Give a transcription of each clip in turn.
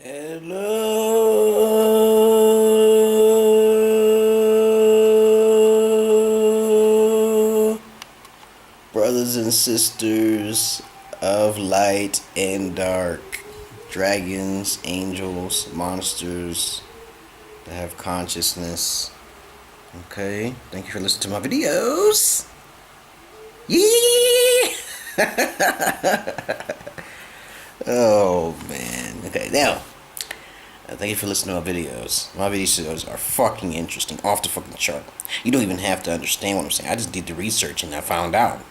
Hello, brothers and sisters of light and dark, dragons, angels, monsters that have consciousness. Okay, thank you for listening to my videos. Yeah! Oh man. Okay, now thank you for listening to my videos. My videos are fucking interesting, off the fucking chart. You don't even have to understand what I'm saying. I just did the research and I found out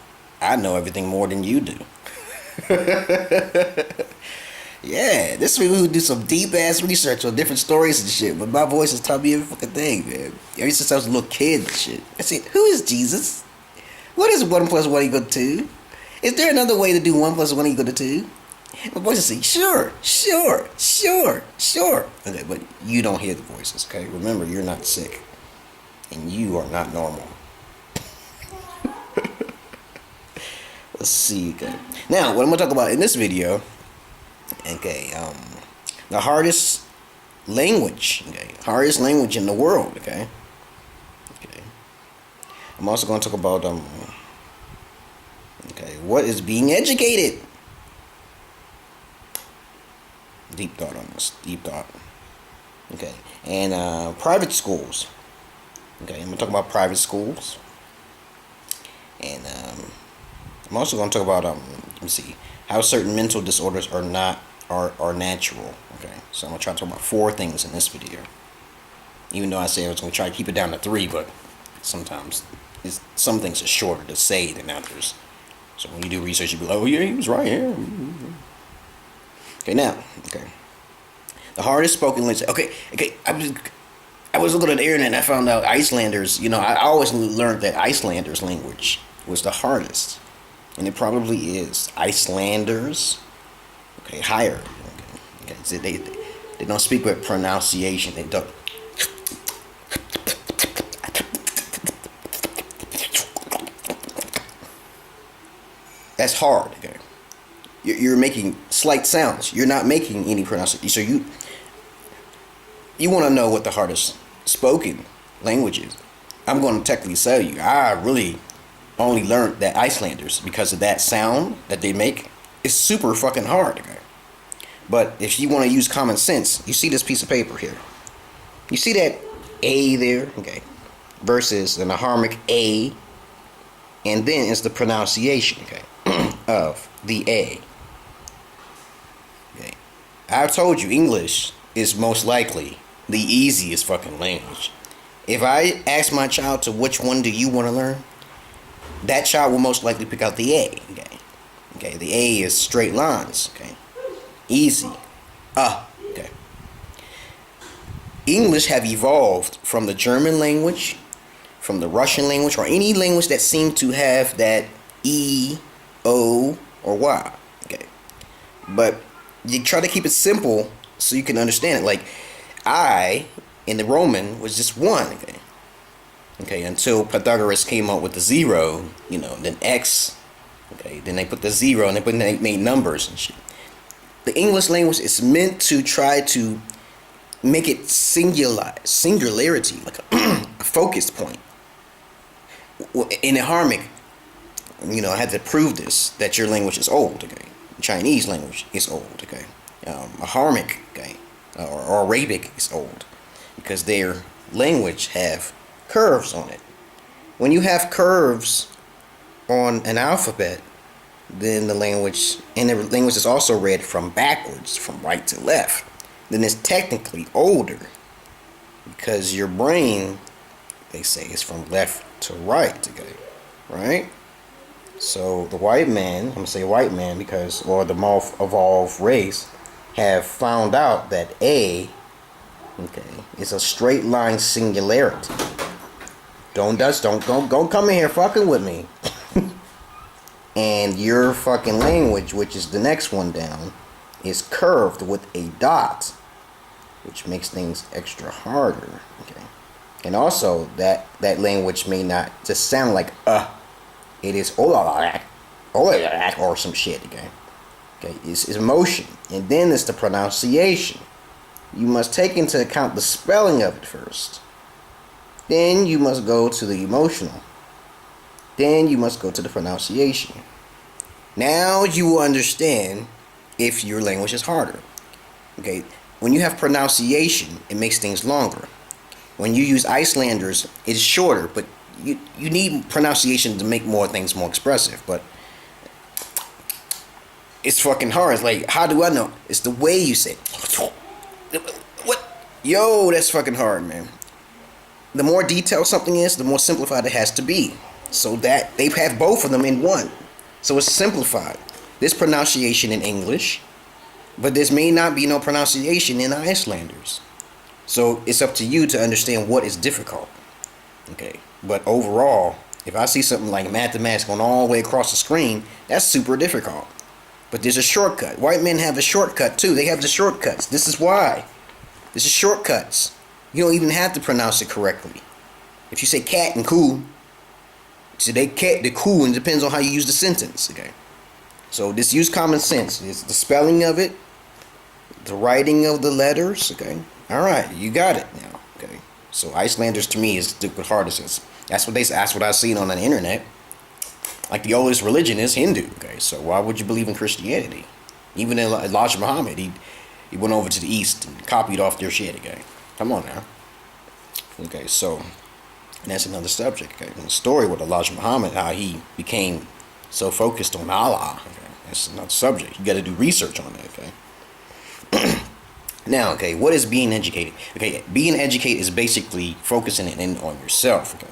I know everything more than you do. Yeah, this is people who do some deep ass research on different stories and shit. But my voice has taught me every fucking thing, man. Ever since I was a little kid and shit. I said, who is Jesus? What is 1 + 1 = 2? Is there another way to do 1 + 1 = 2? My voices say, sure. Okay, but you don't hear the voices, okay? Remember, you're not sick. And you are not normal. Let's see, okay. Now, what I'm going to talk about in this video, okay, the hardest language, okay? Hardest language in the world, okay? Okay. I'm also going to talk about, okay, what is being educated? Deep thought on this. Deep thought. Okay. And private schools. Okay, I'm gonna talk about private schools. And I'm also gonna talk about let me see, how certain mental disorders are natural. Okay. So I'm gonna try to talk about 4 things in this video. Even though I said I was gonna try to keep it down to 3, but sometimes some things are shorter to say than others. So when you do research, you be like, oh yeah, he was right here. Yeah. Okay, now, okay. The hardest spoken language. Okay. I was looking at the internet and I found out Icelanders, I always learned that Icelanders' language was the hardest. And it probably is. Icelanders, okay, higher. Okay. So they don't speak with pronunciation. They don't. That's hard, okay. You're making slight sounds. You're not making any pronunciation. So you want to know what the hardest spoken language is. I'm going to technically tell you, I really only learned that Icelanders, because of that sound that they make, is super fucking hard, okay? But if you want to use common sense, you see this piece of paper here. You see that A there, okay? Versus an harmonic A, and then it's the pronunciation, okay, of the A. Okay. I've told you English is most likely the easiest fucking language. If I ask my child to which one do you want to learn, that child will most likely pick out the A. Okay. The A is straight lines. Okay. Easy. Okay. English have evolved from the German language, from the Russian language, or any language that seemed to have that E, O, or Y. Okay. But you try to keep it simple so you can understand it. Like, I in the Roman was just 1. Okay, until Pythagoras came up with the 0, then X. Okay, then they put the 0 and they made numbers and shit. The English language is meant to try to make it singularity, like a focus point. In a harmonic, I had to prove this, that your language is old. Okay, Chinese language is old. Okay, Harmic, okay, or Arabic is old, because their language have curves on it. When you have curves on an alphabet, then the language is also read from backwards, from right to left. Then it's technically older, because your brain, they say, is from left to right. Okay, right? So the white man, I'm gonna say white man because, or the most evolved race, have found out that A, okay, is a straight line singularity. Don't come in here fucking with me. And your fucking language, which is the next one down, is curved with a dot, which makes things extra harder. Okay, and also that language may not just sound like it is or some shit. Okay, it's emotion, and then it's the pronunciation. you must take into account the spelling of it first. Then you must go to the emotional. Then you must go to the pronunciation. Now you will understand if your language is harder. Okay, when you have pronunciation, it makes things longer. When you use Icelanders, it's shorter, but you need pronunciation to make more things more expressive. But it's fucking hard. It's like, how do I know? It's the way you say it. What? Yo, that's fucking hard, man. The more detailed something is, the more simplified it has to be. So that they have both of them in one. So it's simplified. There's pronunciation in English, but there may not be no pronunciation in Icelanders. So it's up to you to understand what is difficult. Okay. But overall, if I see something like mathematics going all the way across the screen, that's super difficult. But there's a shortcut. White men have a shortcut too. They have the shortcuts. This is why. This is shortcuts. You don't even have to pronounce it correctly. If you say cat and cool, so they cat the cool, and it depends on how you use the sentence. Okay. So just use common sense. It's the spelling of it, the writing of the letters. Okay. All right, you got it now. Okay. So Icelanders to me is the hardest. That's what they. That's what I've seen on the internet. Like the oldest religion is Hindu. Okay. So why would you believe in Christianity? Even Elijah Muhammad, he went over to the East and copied off their shit. Okay. Come on now. Okay. So and that's another subject. Okay. And the story with Elijah Muhammad, how he became so focused on Allah. Okay. That's another subject. You got to do research on that. Okay. Now, okay, what is being educated? Okay, being educated is basically focusing it in on yourself. Okay.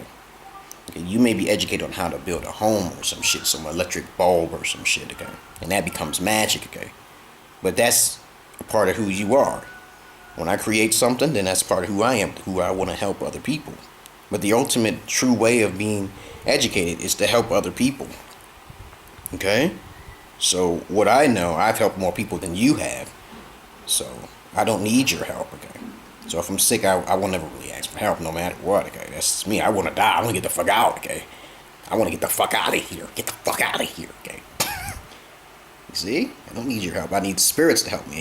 Okay, you may be educated on how to build a home or some shit, some electric bulb or some shit. Okay, and that becomes magic. Okay, but that's a part of who you are. When I create something, then that's part of who I am, who I want to help other people. But the ultimate true way of being educated is to help other people. Okay, so what I know, I've helped more people than you have. So I don't need your help, okay? So if I'm sick, I will never really ask for help no matter what, okay? That's me. I want to die. I want to get the fuck out, okay? I want to get the fuck out of here. Get the fuck out of here, okay? You see? I don't need your help. I need spirits to help me.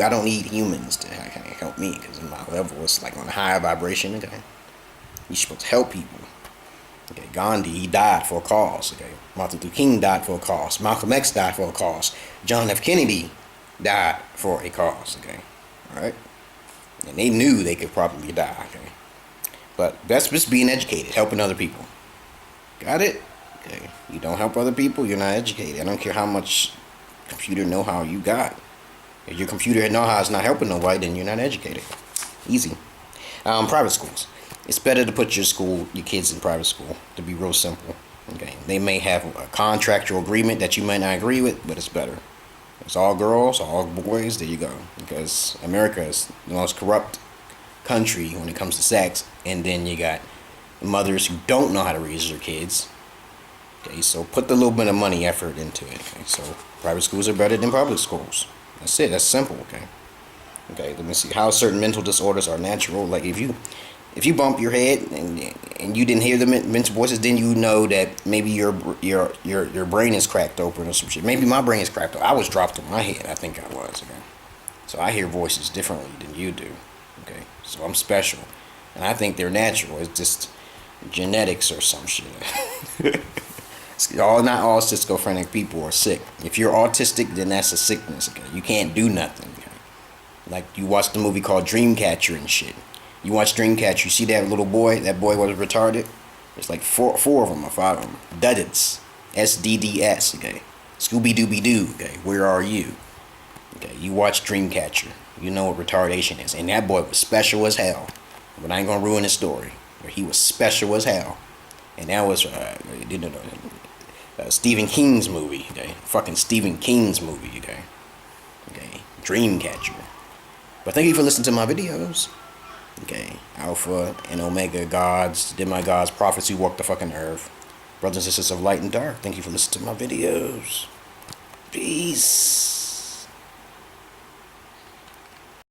I don't need humans to help me because my level is like on a higher vibration, okay? You're supposed to help people. Okay, Gandhi, he died for a cause, okay? Martin Luther King died for a cause. Malcolm X died for a cause. John F. Kennedy died for a cause, okay? Alright? And they knew they could probably die, okay? But that's just being educated, helping other people. Got it? Okay. You don't help other people, you're not educated. I don't care how much computer know-how you got. If your computer know-how is not helping nobody, then you're not educated. Easy. Private schools. It's better to put your kids in private school, to be real simple. Okay. They may have a contractual agreement that you might not agree with, but it's better. It's all girls, all boys, there you go. Because America is the most corrupt country when it comes to sex. And then you got mothers who don't know how to raise their kids. Okay, so put the little bit of money effort into it. Okay, so private schools are better than public schools. That's it, that's simple, okay? Okay, let me see. How certain mental disorders are natural. Like if you bump your head and you didn't hear the mental voices, then you know that maybe your brain is cracked open or some shit. Maybe my brain is cracked open. I was dropped on my head. I think I was. Okay, so I hear voices differently than you do. Okay, so I'm special, and I think they're natural. It's just genetics or some shit. Not all schizophrenic people are sick. If you're autistic, then that's a sickness. Okay, you can't do nothing. Okay? Like you watch the movie called Dreamcatcher and shit. You watch Dreamcatcher, you see that little boy? That boy was retarded. There's like four of them or five of them. Dudds. SDDS, okay? Scooby-Dooby-Doo, okay? Where are you? Okay, you watch Dreamcatcher. You know what retardation is. And that boy was special as hell. But I ain't gonna ruin his story. But he was special as hell. And that was Stephen King's movie, okay? Fucking Stephen King's movie, okay? Okay, Dreamcatcher. But thank you for listening to my videos. Okay, Alpha and Omega gods, demigods, prophets who walk the fucking earth. Brothers and sisters of light and dark, thank you for listening to my videos. Peace.